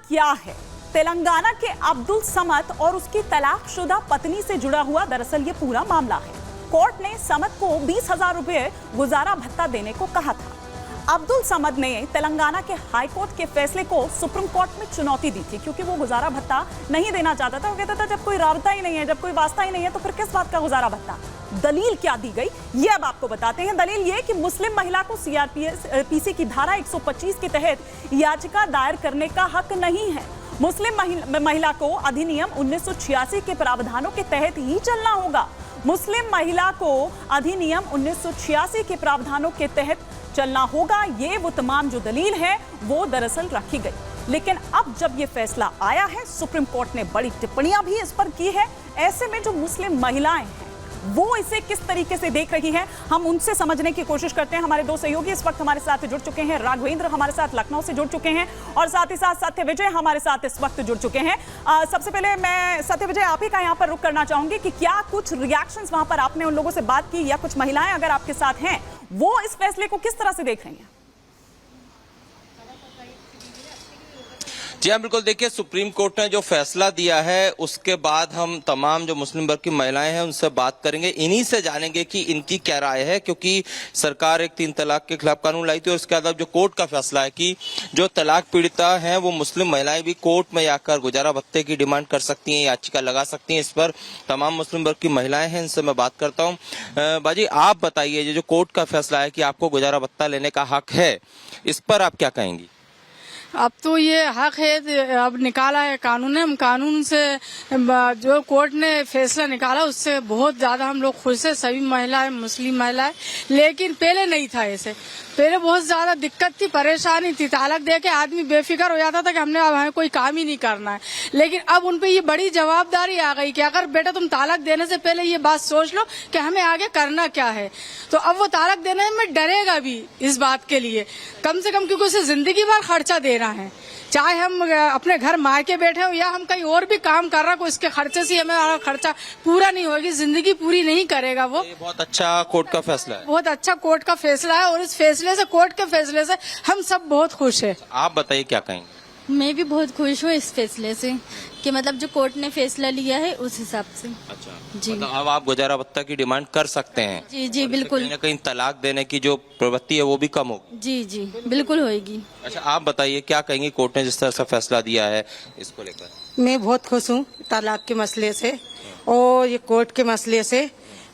क्या है? तेलंगाना के अब्दुल समद और उसकी तलाकशुदा पत्नी से जुड़ा हुआ दरअसल ये पूरा मामला है। कोर्ट ने समद को 20,000 रुपए गुजारा भत्ता देने को कहा था। अब्दुल समद ने तेलंगाना के हाई कोर्ट के फैसले को सुप्रीम कोर्ट में चुनौती दी थी, क्योंकि वो गुजारा भत्ता नहीं देना चाहता था। वो कहता था जब कोई राबता ही नहीं है, जब कोई वास्ता ही नहीं है, तो फिर किस बात का गुजारा भत्ता। दलील क्या दी गई ये अब आपको बताते हैं। दलील ये कि मुस्लिम महिला को सीआरपीसी की धारा 125 के तहत याचिका दायर करने का हक नहीं है। मुस्लिम महिला को अधिनियम 1986 के प्रावधानों के तहत ही चलना होगा। मुस्लिम महिला को अधिनियम 1986 के प्रावधानों के तहत चलना होगा। ये वो तमाम जो दलील है वो दरअसल रखी गई। लेकिन अब जब ये फैसला आया है, सुप्रीम कोर्ट ने बड़ी टिप्पणियां भी इस पर की है। ऐसे में जो मुस्लिम महिलाएं हैं वो इसे किस तरीके से देख रही हैं, हम उनसे समझने की कोशिश करते हैं। हमारे दो सहयोगी इस वक्त हमारे साथ जुड़ चुके हैं। राघवेंद्र हमारे साथ लखनऊ से जुड़ चुके हैं और साथ ही साथ सत्य विजय हमारे साथ इस वक्त जुड़ चुके हैं। सबसे पहले मैं सत्य विजय आप ही का यहाँ पर रुख करना चाहूंगी कि क्या कुछ रिएक्शंस वहां पर आपने उन लोगों से बात की, या कुछ महिलाएं अगर आपके साथ हैं वो इस फैसले को किस तरह से देख रही हैं? जी हाँ, बिल्कुल। देखिए, सुप्रीम कोर्ट ने जो फैसला दिया है उसके बाद हम तमाम जो मुस्लिम वर्ग की महिलाएं हैं उनसे बात करेंगे, इन्हीं से जानेंगे कि इनकी क्या राय है, क्योंकि सरकार एक 3 तलाक के खिलाफ कानून लाई थी और उसके बाद जो कोर्ट का फैसला है कि जो तलाक पीड़िता हैं वो मुस्लिम महिलाएं भी कोर्ट में आकर गुजारा भत्ते की डिमांड कर सकती हैं, याचिका लगा सकती हैं। इस पर तमाम मुस्लिम वर्ग की महिलाएं हैं, इनसे मैं बात करता हूँ। बाजी, आप बताइए, जो कोर्ट का फैसला है कि आपको गुजारा भत्ता लेने का हक है, इस पर आप क्या कहेंगी? अब तो ये हक है, अब निकाला है कानून ने। हम कानून से जो कोर्ट ने फैसला निकाला उससे बहुत ज्यादा हम लोग खुश है, सभी महिलाएं, मुस्लिम महिलाएं। लेकिन पहले नहीं था ऐसे, पहले बहुत ज्यादा दिक्कत थी, परेशानी थी। तालाक दे के आदमी बेफिक्र हो जाता था कि हमने अब हमें कोई काम ही नहीं करना है। लेकिन अब उन पे ये बड़ी जवाबदारी आ गई कि अगर बेटा तुम तालाक देने से पहले ये बात सोच लो कि हमें आगे करना क्या है। तो अब वो तालाक देने में डरेगा भी इस बात के लिए, कम से कम, क्योंकि उसे जिंदगी भर खर्चा दे रहा है। चाहे हम अपने घर मायके बैठे हो या हम कहीं और भी काम कर रहा, कोई इसके खर्चे से हमें खर्चा पूरा नहीं होगी, जिंदगी पूरी नहीं करेगा वो। ये बहुत अच्छा कोर्ट का फैसला है, बहुत अच्छा कोर्ट का फैसला है और इस फैसले से, कोर्ट के फैसले से हम सब बहुत खुश है। आप बताइए क्या कहेंगे? मैं भी बहुत खुश हूँ इस फैसले से कि मतलब जो कोर्ट ने फैसला लिया है उस हिसाब से। अच्छा जी, मतलब अब आप गुजारा भत्ता की डिमांड कर सकते हैं? जी जी बिल्कुल। कहीं ना कहीं तलाक देने की जो प्रवृत्ति है वो भी कम होगी? जी जी बिल्कुल होगी। अच्छा, आप बताइए क्या कहेंगी, कोर्ट ने जिस तरह से फैसला दिया है इसको लेकर? मैं बहुत खुश हूँ तलाक के मसले से और ये कोर्ट के मसले से।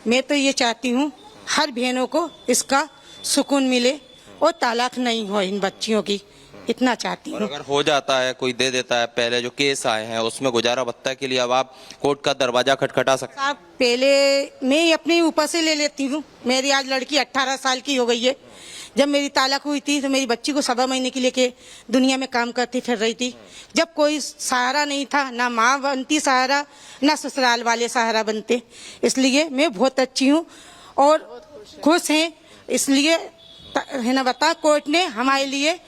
मैं तो ये चाहती हूँ हर बहनों को इसका सुकून मिले और तलाक नहीं हो इन बच्चियों की, इतना चाहती हूँ। अगर हो जाता है, कोई दे देता है, पहले जो केस आए हैं उसमें गुजारा भत्ता के लिए अब आप कोर्ट का दरवाजा खटखटा सकते हैं? साहब, पहले मैं अपने ऊपर से ले लेती हूँ। मेरी आज लड़की 18 साल की हो गई है। जब मेरी तालाक हुई थी तो मेरी बच्ची को 7 महीने के लिए दुनिया में काम करती फिर रही थी। जब कोई सहारा नहीं था, ना माँ बनती सहारा, ना ससुराल वाले सहारा बनते। इसलिए मैं बहुत अच्छी हूँ और खुश हैं। इसलिए है ना, बता कोर्ट ने हमारे लिए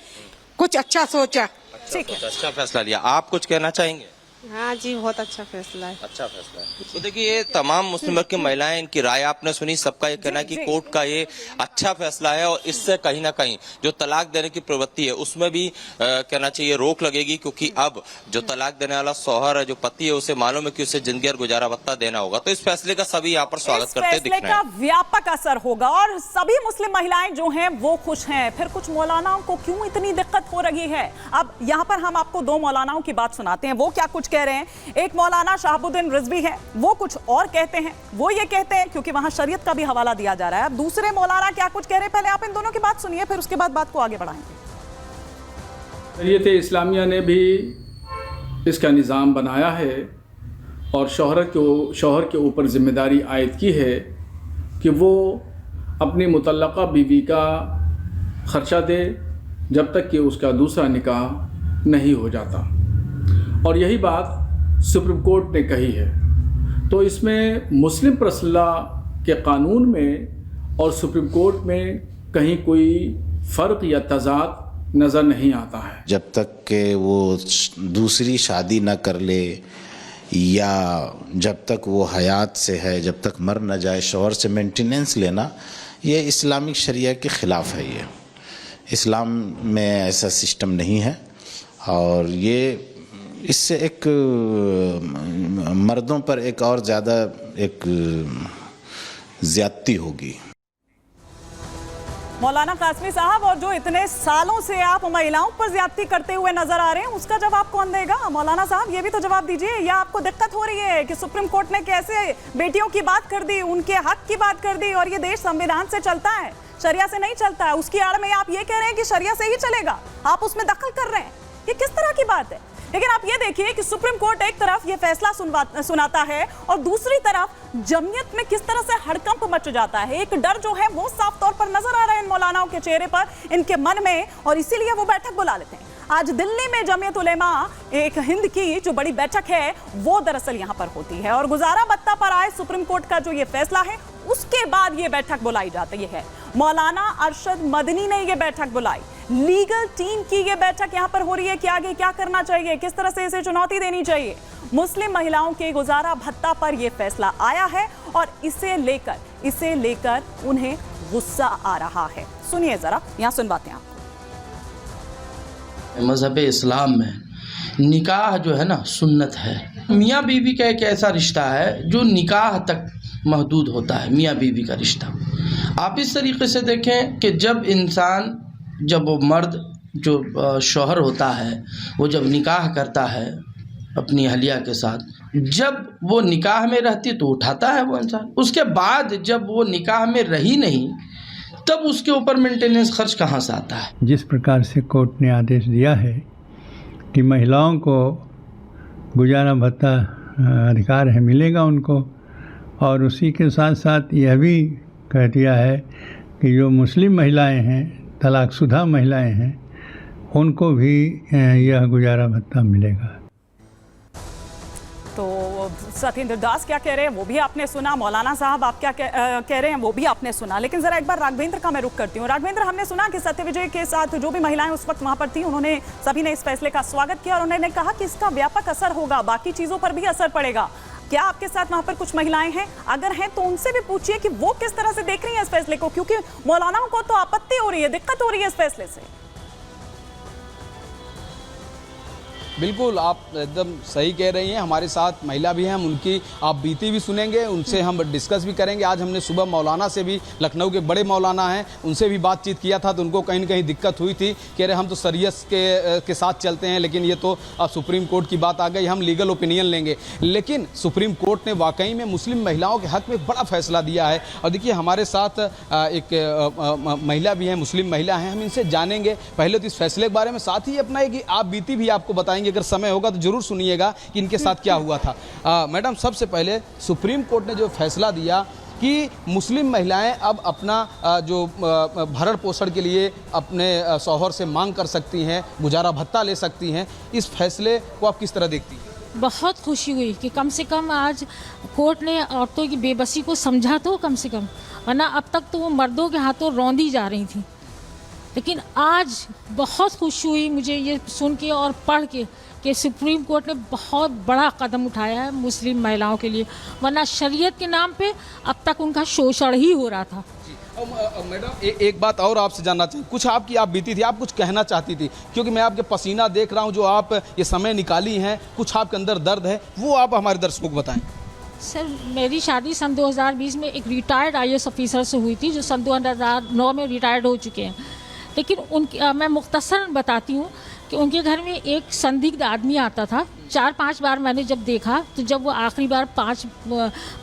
कुछ अच्छा सोचा। ठीक है, अच्छा फैसला लिया। आप कुछ कहना चाहेंगे? हाँ जी, बहुत अच्छा फैसला है। अच्छा फैसला है। तो देखिए, ये तमाम मुस्लिम वर्ग की महिलाएं, इनकी राय आपने सुनी। सबका ये कहना है कि कोर्ट का ये अच्छा फैसला है और इससे कहीं ना कहीं जो तलाक देने की प्रवृत्ति है उसमें भी कहना चाहिए रोक लगेगी, क्योंकि अब जो तलाक देने वाला शौहर है, जो पति है, उसे मालूम है कि उसे जिंदगी और गुजारा भत्ता देना होगा। तो इस फैसले का सभी यहाँ पर स्वागत करते दिख रहे हैं। व्यापक असर होगा और सभी मुस्लिम महिलाएं जो हैं वो खुश हैं। फिर कुछ मौलानाओं को क्यों इतनी दिक्कत हो रही है? अब यहाँ पर हम आपको 2 मौलानाओं की बात सुनाते हैं, वो क्या कुछ कह रहे हैं। एक मौलाना शहाबुद्दीन रिजवी है, वो कुछ और कहते हैं। वो ये कहते हैं, क्योंकि वहां शरीयत का भी हवाला दिया जा रहा है। अब दूसरे मौलाना क्या कुछ कह रहे हैं, पहले आप इन दोनों की बात सुनिए, फिर उसके बाद बात को आगे बढ़ाएंगे। शरीयत इस्लामिया ने भी इसका निज़ाम बनाया है और शौहर के ऊपर जिम्मेदारी आयद की है कि वो अपनी मुतल्लका बीवी का खर्चा दे जब तक कि उसका दूसरा निकाह नहीं हो जाता। और यही बात सुप्रीम कोर्ट ने कही है। तो इसमें मुस्लिम पर्सनल लॉ के कानून में और सुप्रीम कोर्ट में कहीं कोई फ़र्क या तज़ाद नज़र नहीं आता है। जब तक कि वो दूसरी शादी न कर ले या जब तक वो हयात से है, जब तक मर न जाए, शौहर से मेंटेनेंस लेना, ये इस्लामिक शरिया के ख़िलाफ़ है। ये इस्लाम में ऐसा सिस्टम नहीं है और ये इससे एक मर्दों पर एक और ज़्यादा एक ज्यादती होगी। मौलाना कासमी साहब, और जो इतने सालों से आप महिलाओं पर ज्यादती करते हुए नजर आ रहे हैं, उसका जवाब कौन देगा? मौलाना साहब, ये भी तो जवाब दीजिए। या आपको दिक्कत हो रही है कि सुप्रीम कोर्ट ने कैसे बेटियों की बात कर दी, उनके हक की बात कर दी, और ये देश संविधान से चलता है, शरिया से नहीं चलता है? उसकी आड़ में आप ये कह रहे हैं कि शरिया से ही चलेगा, आप उसमें दखल कर रहे हैं। ये किस तरह की बात है? लेकिन आप ये देखिए कि सुप्रीम कोर्ट एक तरफ ये फैसला सुनाता है और दूसरी तरफ जमीयत में किस तरह से हड़कंप मच जाता है। एक डर जो है वो साफ तौर पर नजर आ रहा है इन मौलानाओं के चेहरे पर, इनके मन में, और इसीलिए वो बैठक बुला लेते हैं। आज दिल्ली में जमीयत उलेमा एक हिंद की जो बड़ी बैठक है वो दरअसल यहाँ पर होती है, और गुजारा भत्ता पर आए सुप्रीम कोर्ट का जो ये फैसला है उसके बाद ये बैठक बुलाई जाती है। मौलाना अरशद मदनी ने ये बैठक बुलाई, लीगल टीम की ये बैठक यहाँ पर हो रही है कि आगे क्या करना चाहिए, किस तरह से इसे चुनौती देनी चाहिए। मुस्लिम महिलाओं के गुजारा भत्ता पर यह फैसला आया है और इसे लेकर उन्हें गुस्सा आ रहा है। सुनिए जरा, यहाँ सुनवाते हैं आपको। मज़हब इस्लाम में निकाह जो है ना सुन्नत है। मियाँ बीवी का एक ऐसा रिश्ता है जो निकाह तक महदूद होता है, मियाँ बीवी का रिश्ता। आप इस तरीके से देखें कि जब वो मर्द जो शौहर होता है वो जब निकाह करता है अपनी अहलिया के साथ, जब वो निकाह में रहती तो उठाता है वो इंसान, उसके बाद जब वो निकाह में रही नहीं तब उसके ऊपर मेंटेनेंस खर्च कहाँ से आता है। जिस प्रकार से कोर्ट ने आदेश दिया है कि महिलाओं को गुजारा भत्ता अधिकार है, मिलेगा उनको, और उसी के साथ साथ यह भी कह दिया है कि जो मुस्लिम महिलाएं हैं, तलाकशुदा महिलाएं हैं, उनको भी यह गुजारा भत्ता मिलेगा। तो सत्येंद्र दास क्या कह रहे हैं वो भी आपने सुना, मौलाना साहब आप क्या कह रहे हैं वो भी आपने सुना। लेकिन जरा एक बार राघवेंद्र का मैं रुख करती हूँ। राघवेंद्र, हमने सुना कि सत्यविजय के साथ जो भी महिलाएं उस वक्त वहां पर थी, उन्होंने सभी ने इस फैसले का स्वागत किया और उन्होंने कहा कि इसका व्यापक असर होगा, बाकी चीजों पर भी असर पड़ेगा। क्या आपके साथ वहां पर कुछ महिलाएं हैं? अगर हैं तो उनसे भी पूछिए कि वो किस तरह से देख रही हैं इस फैसले को, क्योंकि मौलानाओं को तो आपत्ति हो रही है, दिक्कत हो रही है इस फैसले से। बिल्कुल, आप एकदम सही कह रही हैं। हमारे साथ महिला भी हैं, हम उनकी आप बीती भी सुनेंगे, उनसे हम डिस्कस भी करेंगे। आज हमने सुबह मौलाना से भी, लखनऊ के बड़े मौलाना हैं, उनसे भी बातचीत किया था, तो उनको कहीं न कहीं दिक्कत हुई थी। कह रहे हम तो शरीयत के साथ चलते हैं, लेकिन ये तो अब सुप्रीम कोर्ट की बात आ गई, हम लीगल ओपिनियन लेंगे। लेकिन सुप्रीम कोर्ट ने वाकई में मुस्लिम महिलाओं के हक़ में बड़ा फैसला दिया है। और देखिए, हमारे साथ एक महिला भी हैं, मुस्लिम महिला हैं, हम इनसे जानेंगे पहले तो इस फैसले के बारे में, साथ ही अपना एक आप बीती भी आपको बताएंगे। अगर समय होगा तो जरूर सुनिएगा कि इनके साथ क्या हुआ था। मैडम, सबसे पहले सुप्रीम कोर्ट ने जो फैसला दिया कि मुस्लिम महिलाएं अब अपना जो भरण पोषण के लिए अपने शौहर से मांग कर सकती हैं, गुजारा भत्ता ले सकती हैं, इस फैसले को आप किस तरह देखती हैं? बहुत खुशी हुई कि कम से कम आज कोर्ट ने औरतों की बेबसी को समझा, तो कम से कम, वरना अब तक तो वो मर्दों के हाथों रौंदी जा रही थी। लेकिन आज बहुत खुशी हुई मुझे ये सुन के और पढ़ के कि सुप्रीम कोर्ट ने बहुत बड़ा कदम उठाया है मुस्लिम महिलाओं के लिए, वरना शरीयत के नाम पे अब तक उनका शोषण ही हो रहा था। मैडम, एक बात और आपसे जानना चाहिए, कुछ आपकी आप बीती थी, आप कुछ कहना चाहती थी, क्योंकि मैं आपके पसीना देख रहा हूँ, जो आप ये समय निकाली हैं, कुछ आपके अंदर दर्द है, वो आप हमारे दर्शकों को बताएं। सर, मेरी शादी सन 2020 में एक रिटायर्ड IAS ऑफिसर से हुई थी, जो सन 2009 में रिटायर्ड हो चुके हैं। लेकिन मैं मुख्तसरन बताती हूँ कि उनके घर में एक संदिग्ध आदमी आता था। 4-5 बार मैंने जब देखा, तो जब वो आखिरी बार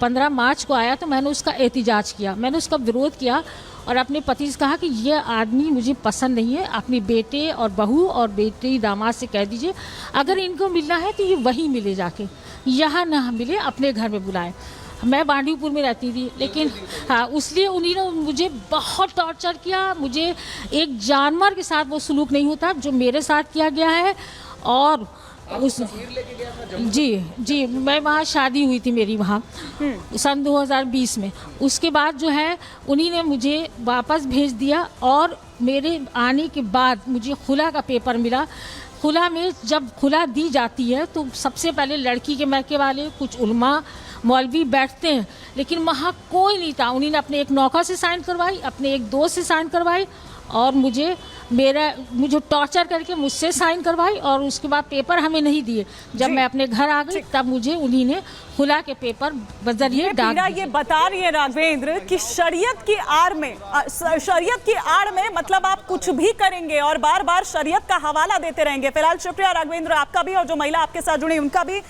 15 मार्च को आया तो मैंने उसका एहतिजाज किया, मैंने उसका विरोध किया और अपने पति से कहा कि ये आदमी मुझे पसंद नहीं है, अपने बेटे और बहू और बेटे दामाद से कह दीजिए अगर इनको मिलना है तो ये वहीं मिले, जाके यहाँ ना मिले, अपने घर में बुलाएं। मैं बांडीपुर में रहती थी, लेकिन हाँ, उसलिए उन्होंने मुझे बहुत टॉर्चर किया। मुझे एक जानवर के साथ वो सलूक नहीं होता जो मेरे साथ किया गया है। और उस जी मैं वहाँ शादी हुई थी मेरी वहाँ सन 2020 में। उसके बाद जो है उन्हीं ने मुझे वापस भेज दिया और मेरे आने के बाद मुझे खुला का पेपर मिला। खुला में जब खुला दी जाती है तो सबसे पहले लड़की के महके वाले, कुछ उलमा, मौलवी बैठते हैं, लेकिन वहाँ कोई नहीं था। उन्होंने अपने एक नौकर से साइन करवाई, अपने एक दोस्त से साइन करवाई और मुझे मुझे टॉर्चर करके मुझसे साइन करवाई और उसके बाद पेपर हमें नहीं दिए। जब मैं अपने घर आ गई तब मुझे उन्हीं ने खुला के पेपर बजरिए डाल दिए। ये बता रही है राघवेंद्र कि शरीयत की आड़ में मतलब आप कुछ भी करेंगे और बार बार शरीयत का हवाला देते रहेंगे। फिलहाल शुक्रिया राघवेंद्र आपका भी और जो महिला आपके साथ जुड़ी उनका भी।